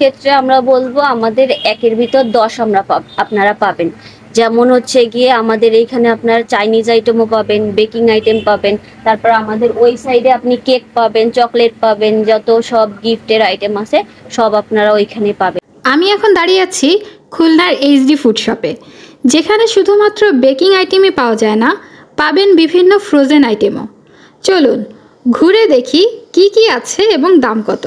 ক্ষেত্রে আমরা বলবো আমাদের 1-এর ভিতর 10 আপনারা পাবেন। যেমন হচ্ছে গিয়ে আমাদের এইখানে আপনার চাইনিজ আইটেমও পাবেন, বেকিং আইটেম পাবেন, তারপর আমাদের ওই সাইডে আপনি কেক পাবেন, চকলেট পাবেন, যত সব গিফটের আইটেম আছে সব আপনারা ওইখানে পাবেন। আমি এখন দাঁড়িয়ে আছি খুলনার এইচডি ফুড শপে, যেখানে শুধুমাত্র বেকিং আইটেমই পাওয়া যায় না, পাবেন বিভিন্ন ফ্রোজেন আইটেমও। চলুন ঘুরে দেখি কি কি আছে এবং দাম কত।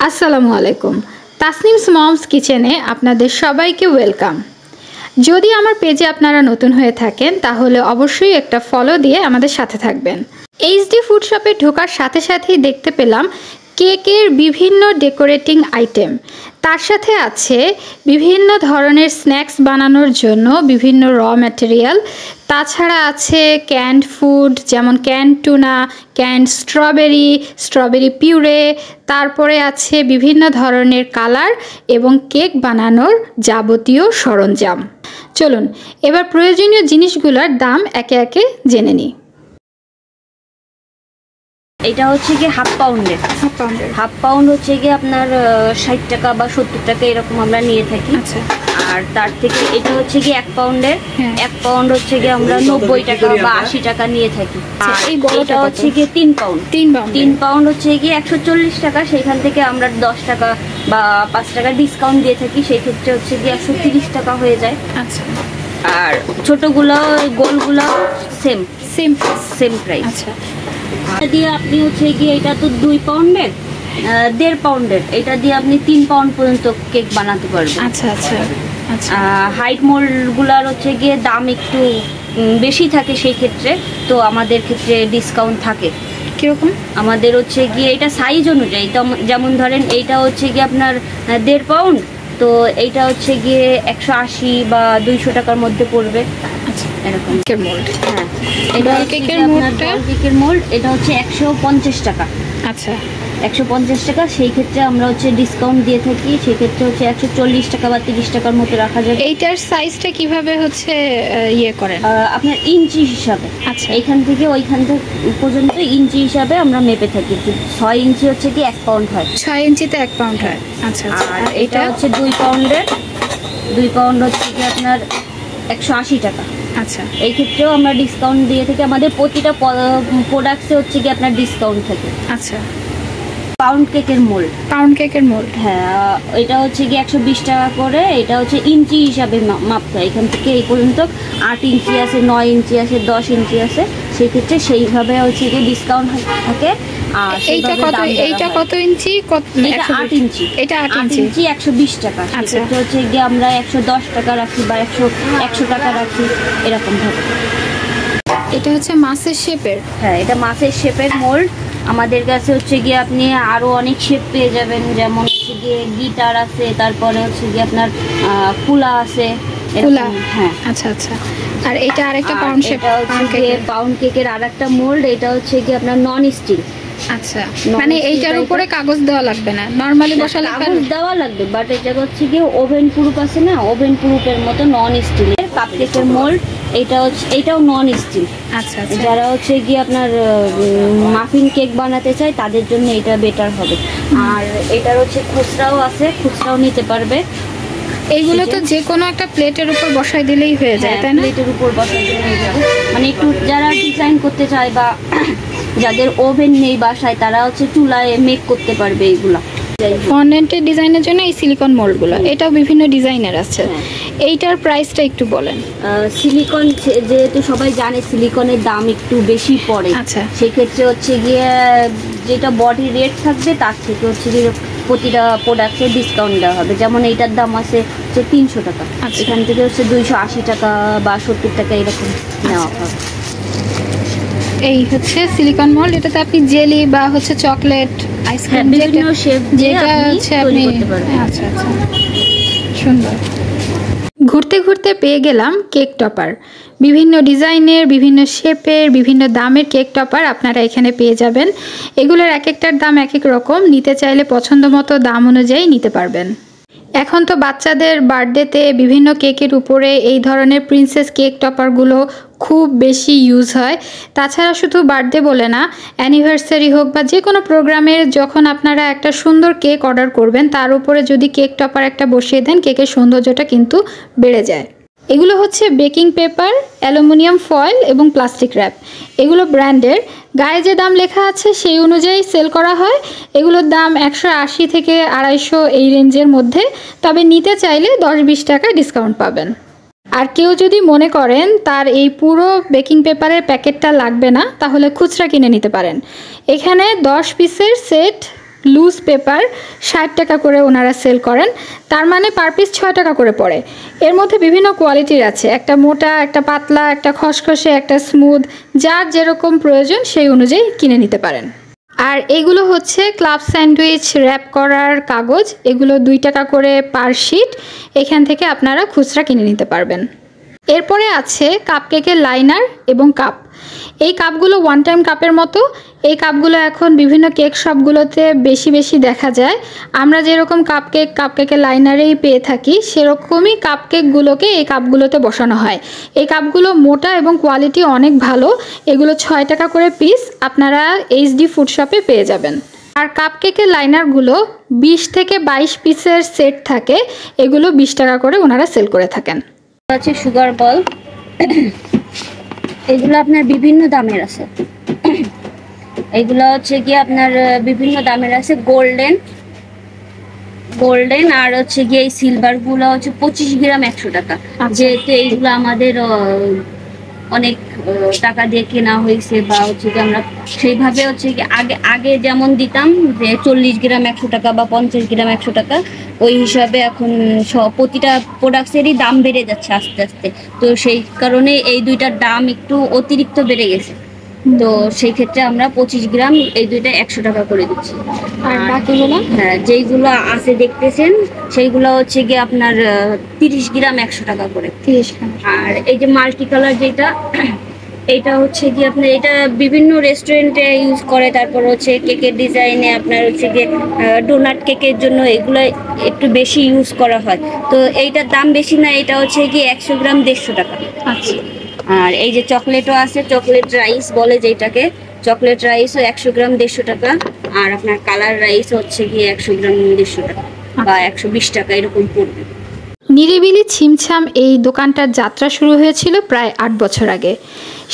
আসসালামু আলাইকুম, তাসনিমস মমস কিচেনে আপনাদের সবাইকে ওয়েলকাম। যদি আমার পেজে আপনারা নতুন হয়ে থাকেন তাহলে অবশ্যই একটা ফলো দিয়ে আমাদের সাথে থাকবেন। এইচডি ফুড শপে ঢোকার সাথে সাথেই দেখতে পেলাম কেকের বিভিন্ন ডেকোরেটিং আইটেম, তার সাথে আছে বিভিন্ন ধরনের স্ন্যাক্স বানানোর জন্য বিভিন্ন র ম্যাটেরিয়াল। তাছাড়া আছে ক্যান্ড ফুড, যেমন ক্যান্ড টুনা, ক্যান্ড স্ট্রবেরি পিউরে, তারপরে আছে বিভিন্ন ধরনের কালার এবং কেক বানানোর যাবতীয় সরঞ্জাম। চলুন এবার প্রয়োজনীয় জিনিসগুলোর দাম একে একে জেনে নিই। এটা হচ্ছে গিয়ে হাফ পাউন্ড হচ্ছে গিয়ে আপনার 60 টাকা বা 70 টাকা এরকম আমরা নিয়ে থাকি। আচ্ছা। আর তার থেকে এটা হচ্ছে গিয়ে 1 পাউন্ডের, 1 পাউন্ড হচ্ছে গিয়ে আমরা 90 টাকা বা 80 টাকা নিয়ে থাকি। আর এটা হচ্ছে গিয়ে 3 পাউন্ড হচ্ছে গিয়ে 140 টাকা। সেখান থেকে আমরা 10 টাকা বা 5 টাকা ডিসকাউন্ট দিয়ে থাকি, সেই ক্ষেত্রে হচ্ছে গিয়ে 130 টাকা হয়ে যায়। আচ্ছা। আর ছোটগুলো গোলগুলো সেম প্রাইস। আচ্ছা। দিয়ে আপনি হচ্ছে গিয়ে এটা তো 2 পাউন্ডের, 1.5 পাউন্ডের, এটা দিয়ে আপনি 3 পাউন্ড পর্যন্ত কেক বানাতে পারবেন। আচ্ছা আচ্ছা আচ্ছা। হাইট মোল্ডগুলার হচ্ছে গিয়ে দাম একটু বেশি থাকে, সেই ক্ষেত্রে তো আমাদের ক্ষেত্রে ডিসকাউন্ট থাকে। কিরকম? আমাদের হচ্ছে গিয়ে এটা সাইজ অনুযায়ী, তো যেমন ধরেন এইটা হচ্ছে গিয়ে আপনার 1.5 পাউন্ড, তো এইটা হচ্ছে গিয়ে 180 বা 200 টাকার মধ্যে পড়বে। এরকম কেকের মোল্ড। হ্যাঁ, এটা কেকের মোল্ড এটা হচ্ছে 150 টাকা। আচ্ছা, 150 টাকা। সেই ক্ষেত্রে আমরা হচ্ছে ডিসকাউন্ট দিয়ে থাকি, সেই ক্ষেত্রে হচ্ছে 140 টাকা বা 30 টাকার মতো রাখা যাবে। এইটার সাইজটা কিভাবে হচ্ছে ইয়ে করেন? আপনার ইঞ্চি হিসাবে। আচ্ছা, এইখান থেকে ওইখান পর্যন্ত ইঞ্চি হিসাবে আমরা মেপে থাকি। 6 ইঞ্চি হচ্ছে কি 1 পাউন্ড হয়। 6 ইঞ্চিতে 1 পাউন্ড হয়। আচ্ছা। আর এটা হচ্ছে 2 পাউন্ডের, 2 পাউন্ড হচ্ছে কি আপনার 180 টাকা। আচ্ছা, এই ক্ষেত্রেও আমরা ডিসকাউন্ট দিয়ে থাকি। আমাদের প্রতিটা প্রোডাক্টসে হচ্ছে কি আপনার ডিসকাউন্ট থাকে। আচ্ছা। পাউন্ড কেকের মোল্ড, হ্যাঁ, এটা হচ্ছে কি 120 টাকা করে। এটা হচ্ছে ইঞ্চি হিসাবে মাপতে হয়। এখান থেকে এই পর্যন্ত 8 ইঞ্চি আছে, 9 ইঞ্চি আছে, 10 ইঞ্চি আছে, সেক্ষেত্রে সেইভাবে হচ্ছে কি ডিসকাউন্ট থাকে। আর এইটা কত ইঞ্চি? এটা 8 ইঞ্চি। এটা 8 ইঞ্চি 120 টাকা। সেক্ষেত্রে হচ্ছে গিয়ে আমরা 110 টাকা রাখি বা 100 টাকা রাখি, এরকম ভাবে। এটা হচ্ছে মাছের শেপের। হ্যাঁ, এটা মাছের শেপের মোল্ড। আমাদের কাছে হচ্ছে গিয়ে আপনি আরো অনেক শেপ পেয়ে যাবেন, যেমন হচ্ছে গিয়ে গিটার আছে, তারপরে হচ্ছে গিয়ে আপনার কুলা আছে। হ্যাঁ, আচ্ছা আচ্ছা। আর এটা আরেকটা পাউন্ড শেপ, পাউন্ড কেকের আরেকটা মোল্ড। এটা হচ্ছে গিয়ে আপনার নন স্টিল। আচ্ছা, মানে এইটার উপরে কাগজ দেওয়া লাগবে না, নরমালি বসালে কাগজ দেওয়া লাগবে, বাট এটা হচ্ছে গিয়ে ওভেন প্রুফ আছে না, ওভেন প্রুফের মতো নন স্টিলের কাপকেকের মোল্ড। এটাও নন স্টিল। আচ্ছা। যারা হচ্ছে গিয়ে আপনার মাফিন কেক বানাতে চায় তাদের জন্য এটা বেটার হবে। আর এটার হচ্ছে খুচরাও আছে, খুচরাও নিতে পারবে। এইগুলো তো যে কোনো একটা প্লেটের উপর বসাই দিলেই হয়ে যায়, তাই না? প্লেটের উপর বসাই দিলেই হয়ে যাবে। মানে একটু যারা ডিজাইন করতে চায় বা যাদের ওভেন নেই বাসায়, তারা হচ্ছে চুলায় মেক করতে পারবে এইগুলা। ফন্ডেন্টের ডিজাইনের জন্য এই সিলিকন মোল্ডগুলো, এটাও বিভিন্ন ডিজাইনের আছে। এইটার প্রাইসটা একটু বলেন। সিলিকন যেহেতু সবাই জানে সিলিকনের দাম একটু বেশি পড়ে। আচ্ছা, সেক্ষেত্রে হচ্ছে গিয়ে যেটা বডি রেট থাকবে তার থেকে হচ্ছে গিয়ে প্রতিটা প্রোডাক্টে ডিসকাউন্ট দেওয়া হবে। যেমন এইটার দাম আছে হচ্ছে 300 টাকা, এখান থেকে হচ্ছে 280 টাকা বা 70 টাকা এরকম নেওয়া হবে। এই হচ্ছে সিলিকন মোল্ড। এটাতে আপনি জেলি বা হচ্ছে চকলেট, আইসক্রিম, বিভিন্ন শেপ যেটা হচ্ছে আপনি করতে পারবেন। আচ্ছা আচ্ছা, সুন্দর। ঘুরতে ঘুরতে পেয়ে গেলাম কেক টপার। বিভিন্ন ডিজাইনের, বিভিন্ন শেপের, বিভিন্ন দামের কেক টপার আপনারা এখানে পেয়ে যাবেন। এগুলোর এক একটার দাম এক এক রকম, নিতে চাইলে পছন্দ মতো দাম অনুযায়ী নিতে পারবেন। এখন তো বাচ্চাদের বার্থডেতে বিভিন্ন কেকের উপরে এই ধরনের প্রিন্সেস কেক টপারগুলো খুব বেশি ইউজ হয়। তাছাড়া শুধু বার্থডে বলে না, অ্যানিভার্সারি হোক বা যে কোনো প্রোগ্রামের যখন আপনারা একটা সুন্দর কেক অর্ডার করবেন, তার উপরে যদি কেক টপার একটা বসিয়ে দেন, কেকের সৌন্দর্যটা কিন্তু বেড়ে যায়। এগুলো হচ্ছে বেকিং পেপার, অ্যালুমিনিয়াম ফয়েল এবং প্লাস্টিক র্যাপ। এগুলো ব্র্যান্ডের, গায়ে যে দাম লেখা আছে সেই অনুযায়ী সেল করা হয়। এগুলোর দাম 180 থেকে 250 এই রেঞ্জের মধ্যে, তবে নিতে চাইলে 10-20 টাকা ডিসকাউন্ট পাবেন। আর কেউ যদি মনে করেন তার এই পুরো বেকিং পেপারের প্যাকেটটা লাগবে না, তাহলে খুচরা কিনে নিতে পারেন। এখানে 10 পিসের সেট লুজ পেপার 60 টাকা করে ওনারা সেল করেন, তার মানে পার পিস 6 টাকা করে পড়ে। এর মধ্যে বিভিন্ন কোয়ালিটির আছে, একটা মোটা, একটা পাতলা, একটা খসখসে, একটা স্মুথ, যার যেরকম প্রয়োজন সেই অনুযায়ী কিনে নিতে পারেন। আর এগুলো হচ্ছে ক্লাব স্যান্ডউইচ র্যাপ করার কাগজ, এগুলো 2 টাকা করে পার শিট। এখান থেকে আপনারা খুচরা কিনে নিতে পারবেন। এরপরে আছে কাপকেকের লাইনার এবং কাপ। এই কাপগুলো ওয়ান টাইম কাপের মতো। এই কাপগুলো এখন বিভিন্ন কেক শপগুলোতে বেশি দেখা যায়। আমরা যেরকম কাপকেকের লাইনারেই পেয়ে থাকি, সেরকমই কাপকেকগুলোকে এই কাপগুলোতে বসানো হয়। এই কাপগুলো মোটা এবং কোয়ালিটি অনেক ভালো। এগুলো 6 টাকা করে পিস, আপনারা এইচডি ফুড শপে পেয়ে যাবেন। আর কাপকেকের লাইনারগুলো 20 থেকে 22 পিসের সেট থাকে, এগুলো 20 টাকা করে ওনারা সেল করে থাকেন। আছে সুগার বল, এগুলো আপনার বিভিন্ন দামের আছে। এগুলো হচ্ছে কি আপনার বিভিন্ন দামের আছে, গোল্ডেন আর হচ্ছে গিয়ে এই সিলভার গুলো হচ্ছে 25 গ্রাম 100 টাকা। যেহেতু এইগুলো আমাদের অনেক টাকা দিয়ে কেনা হয়েছে, বা হচ্ছে কি আমরা সেইভাবে হচ্ছে কি আগে যেমন দিতাম যে 40 গ্রাম 100 টাকা বা 50 গ্রাম 100 টাকা, ওই হিসাবে এখন প্রতিটা প্রোডাক্টসেরই দাম বেড়ে যাচ্ছে আস্তে আস্তে। তো সেই কারণে এই দুইটার দাম একটু অতিরিক্ত বেড়ে গেছে। তো সেই ক্ষেত্রে আমরা 25 গ্রাম এই দুইটা 100 টাকা করে দিচ্ছি। আর বাকিগুলো হ্যাঁ যেইগুলো আছে দেখতেছেন সেইগুলো হচ্ছে গিয়ে আপনার 30 গ্রাম 100 টাকা করে। 30 গ্রাম। আর এই যে মাল্টি কালার যেটা, এটা হচ্ছে কি আপনার এটা বিভিন্ন রেস্টুরেন্টে ইউজ করে। তারপর হচ্ছে কেকের ডিজাইনে আপনার হচ্ছে গিয়ে ডোনাট কেকের জন্য এগুলো একটু বেশি ইউজ করা হয়। তো এইটার দাম বেশি না, এটা হচ্ছে গিয়ে 100 গ্রাম 150 টাকা। আচ্ছা। আর এই যে চকলেটও আছে, চকলেট রাইস বলে যেটাকে, চকলেট রাইসও 100 গ্রাম 150 টাকা। আর আপনার কালার রাইস হচ্ছে গিয়ে 100 গ্রাম 150 টাকা বা 120 টাকা এরকম পড়বে। নিরিবিলি ছিমছাম এই দোকানটার যাত্রা শুরু হয়েছিল প্রায় 8 বছর আগে।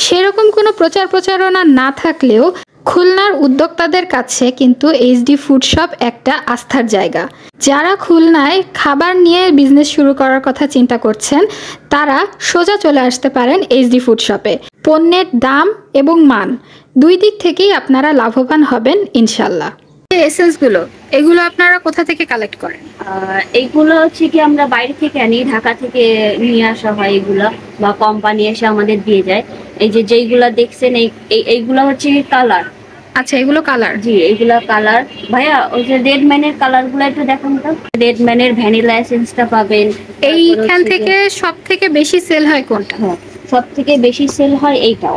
সেরকম কোনো প্রচারণা না থাকলেও খুলনার উদ্যোক্তাদের কাছে কিন্তু এইচডি ফুড শপ একটা আস্থার জায়গা। যারা খুলনায় খাবার নিয়ে বিজনেস শুরু করার কথা চিন্তা করছেন, তারা সোজা চলে আসতে পারেন এইচডি ফুড শপে। পণ্যের দাম এবং মান দুই দিক থেকেই আপনারা লাভবান হবেন ইনশাল্লাহ। এসেন্সগুলো এগুলো আপনারা কোথা থেকে কালেক্ট করেন? এইগুলো হচ্ছে কি আমরা বাইরে থেকে আনি, ঢাকা থেকে নিয়ে আসা হয় এগুলো, বা কোম্পানি এসে আমাদের দিয়ে যায়। এই যে যেইগুলা দেখছেন এইগুলো হচ্ছে কালার। আচ্ছা, এগুলো কালার? জি, এগুলা কালার। ভাইয়া ওই যে রেড ম্যানের কালার গুলো একটু দেখান তো। রেড ম্যানের ভ্যানিলা এসেন্সটা পাবেন। এইখান থেকে সব থেকে বেশি সেল হয় কোনটা? সব থেকে বেশি সেল হয় এইটা,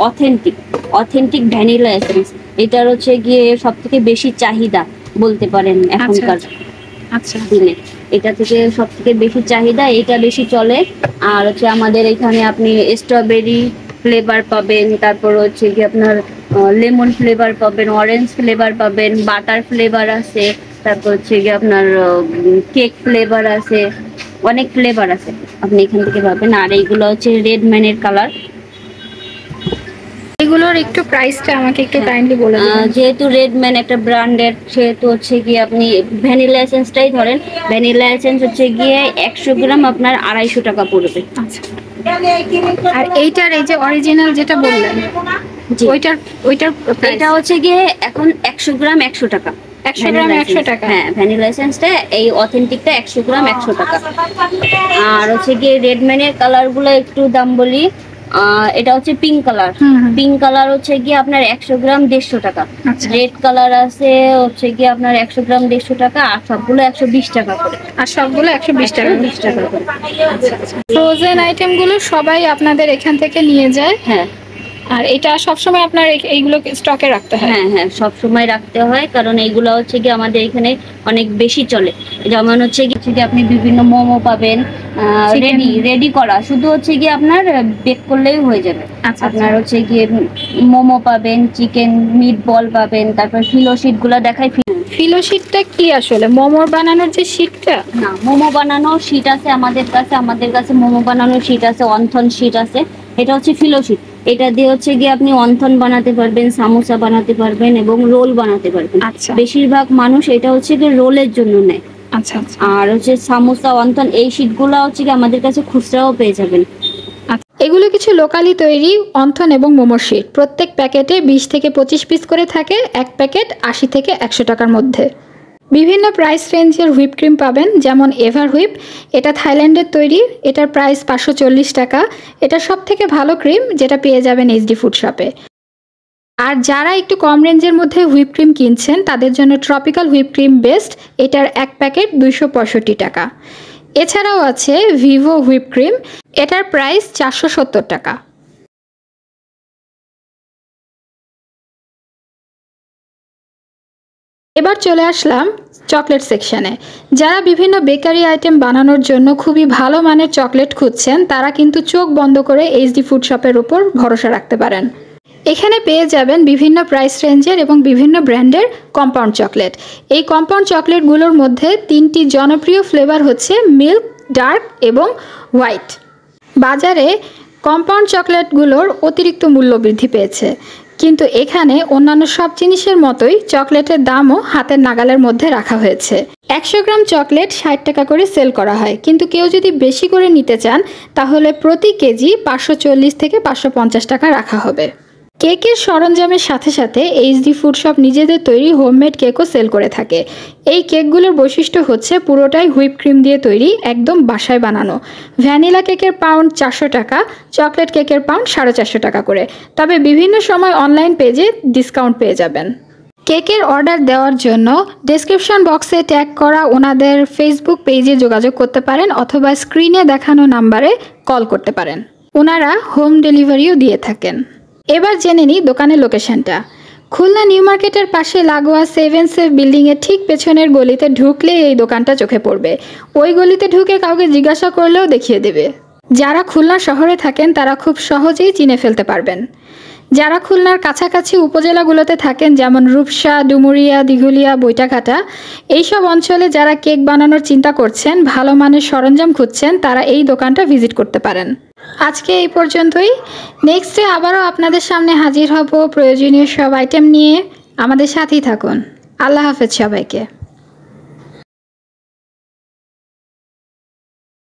অথেন্টিক ভ্যানিলা এসেন্স। এটার হচ্ছে গিয়ে সব থেকে বেশি চাহিদা বলতে পারেন এখনকার দিনে। এটা থেকে সব থেকে বেশি চাহিদা, এটা বেশি চলে। আর হচ্ছে আমাদের এখানে আপনি স্ট্রবেরি ফ্লেভার পাবেন, তারপর হচ্ছে কি আপনার লেমন ফ্লেভার পাবেন, অরেঞ্জ ফ্লেভার পাবেন, বাটার ফ্লেভার আছে, তারপর হচ্ছে কি আপনার কেক ফ্লেভার আছে, অনেক ফ্লেভার আছে আপনি এখান থেকে পাবেন। আর এইগুলো হচ্ছে রেড ম্যানের কালার। এগুলোর একটু প্রাইসটা আমাকে একটু কাইন্ডলি বলে দিন। যেহেতু রেড ম্যান একটা ব্র্যান্ডের, সেহেতু হচ্ছে কি আপনি ভ্যানিলা এসেন্সটাই ধরেন। ভ্যানিলা এসেন্স হচ্ছে গিয়ে 100 গ্রাম আপনার 250 টাকা পড়বে। আচ্ছা। আর এইটার এই যে অরিজিনাল যেটা বললেন, ওইটার এটা হচ্ছে গিয়ে এখন 100 গ্রাম 100 টাকা। 100 গ্রাম 100 টাকা। হ্যাঁ, ভ্যানিলা এসেন্সটা এই অথেন্টিকটা 100 গ্রাম 100 টাকা। আর হচ্ছে গিয়ে রেড ম্যানের কালারগুলো একটু দাম বলি। এটা হচ্ছে পিঙ্ক কালার। পিঙ্ক কালার হচ্ছে গিয়ে আপনার 100 গ্রাম 150 টাকা। রেড কালার আছে হচ্ছে গিয়ে আপনার 100 গ্রাম 150 টাকা। আর সবগুলো 120 টাকা করে। আর সবগুলো 120 টাকা 20 টাকা করে। ফ্রোজেন আইটেমগুলো সবাই আপনাদের এখান থেকে নিয়ে যায়? হ্যাঁ, আর এটা সবসময় আপনার এইগুলো স্টকে রাখতে হয়? হ্যাঁ হ্যাঁ, সবসময় রাখতে হয়, কারণ এইগুলো হচ্ছে কি আমাদের এখানে অনেক বেশি চলে। যেমন হচ্ছে কি আপনি বিভিন্ন মোমো পাবেন রেডি করা, শুধু হচ্ছে কি আপনার বেক করলেই হয়ে যাবে। আপনার হচ্ছে গিয়ে মোমো পাবেন, চিকেন মিট বল পাবেন, তারপর ফিলো শিট গুলা দেখাই। ফিলো শিটটা কি আসলে? মোমো বানানোর যে শিটটা? না, মোমো বানানোর শিট আছে আমাদের কাছে মোমো বানানোর শিট আছে, অন্থন শিট আছে। এটা হচ্ছে ফিলো শিট। এটা দিয়ে হচ্ছে গিয়ে আপনি অন্থন বানাতে পারবেন, সামোসা বানাতে পারবেন এবং রোল বানাতে পারবেন। বেশিরভাগ মানুষ এটা হচ্ছে গিয়ে রোলের জন্য নেয়। আর হচ্ছে সামোসা, অন্থন এই শিটগুলো হচ্ছে কি আমাদের কাছে খুচরাও পেয়ে যাবেন। এগুলো কিছু লোকালি তৈরি অন্থন এবং মোমোর শিট। প্রত্যেক প্যাকেটে 20 থেকে 25 পিস করে থাকে। এক প্যাকেট 80 থেকে 100 টাকার মধ্যে। বিভিন্ন প্রাইস রেঞ্জের হুইপ ক্রিম পাবেন, যেমন এভার হুইপ। এটা থাইল্যান্ডের তৈরি, এটার প্রাইস 540 টাকা। এটা সব থেকে ভালো ক্রিম যেটা পেয়ে যাবেন এইচডি ফুড শপে। আর যারা একটু কম রেঞ্জের মধ্যে হুইপ ক্রিম কিনছেন তাদের জন্য ট্রপিক্যাল হুইপ ক্রিম বেস্ট। এটার এক প্যাকেট 265 টাকা। এছাড়াও আছে ভিভো হুইপ ক্রিম, এটার প্রাইস 470 টাকা। এবার চলে আসলাম চকলেট সেকশনে। যারা বিভিন্ন বেকারি আইটেম বানানোর জন্য খুবই ভালো মানের চকলেট খুঁজছেন তারা কিন্তু চোখ বন্ধ করে এইচডি ফুড শপের উপর ভরসা রাখতে পারেন। এখানে পেয়ে যাবেন বিভিন্ন প্রাইস রেঞ্জের এবং বিভিন্ন ব্র্যান্ডের কম্পাউন্ড চকলেট। এই কম্পাউন্ড চকলেটগুলোর মধ্যে 3টি জনপ্রিয় ফ্লেভার হচ্ছে মিল্ক, ডার্ক এবং হোয়াইট। বাজারে কম্পাউন্ড চকলেটগুলোর অতিরিক্ত মূল্য বৃদ্ধি পেয়েছে, কিন্তু এখানে অন্যান্য সব জিনিসের মতোই চকলেটের দামও হাতের নাগালের মধ্যে রাখা হয়েছে। 100 গ্রাম চকলেট 60 টাকা করে সেল করা হয়, কিন্তু কেউ যদি বেশি করে নিতে চান তাহলে প্রতি কেজি 540 থেকে 550 টাকা রাখা হবে। কেকের সরঞ্জামের সাথে সাথে এইচডি ফুড শপ নিজেদের তৈরি হোমমেড কেকও সেল করে থাকে। এই কেকগুলোর বৈশিষ্ট্য হচ্ছে পুরোটাই হুইপ ক্রিম দিয়ে তৈরি, একদম বাসায় বানানো। ভ্যানিলা কেকের পাউন্ড 400 টাকা, চকলেট কেকের পাউন্ড 450 টাকা করে। তবে বিভিন্ন সময় অনলাইন পেজে ডিসকাউন্ট পেয়ে যাবেন। কেকের অর্ডার দেওয়ার জন্য ডেসক্রিপশন বক্সে ট্যাগ করা ওনাদের ফেসবুক পেজে যোগাযোগ করতে পারেন অথবা স্ক্রিনে দেখানো নাম্বারে কল করতে পারেন। ওনারা হোম ডেলিভারিও দিয়ে থাকেন। এবার জেনে নিই দোকানের লোকেশনটা। খুলনা নিউ মার্কেটের পাশে লাগোয়া 7 সেভ বিল্ডিংয়ের ঠিক পেছনের গলিতে ঢুকলে এই দোকানটা চোখে পড়বে। ওই গলিতে ঢুকে কাউকে জিজ্ঞাসা করলেও দেখিয়ে দেবে। যারা খুলনা শহরে থাকেন তারা খুব সহজেই চিনে ফেলতে পারবেন। যারা খুলনার কাছাকাছি উপজেলাগুলোতে থাকেন, যেমন রূপসা, ডুমুরিয়া, দিঘুলিয়া, বৈটাঘাটা, এইসব অঞ্চলে যারা কেক বানানোর চিন্তা করছেন, ভালো মানের সরঞ্জাম খুঁজছেন, তারা এই দোকানটা ভিজিট করতে পারেন। আজকে এই পর্যন্তই। নেক্সটে আবারও আপনাদের সামনে হাজির হব প্রয়োজনীয় সব আইটেম নিয়ে। আমাদের সাথেই থাকুন। আল্লাহ হাফেজ সবাইকে।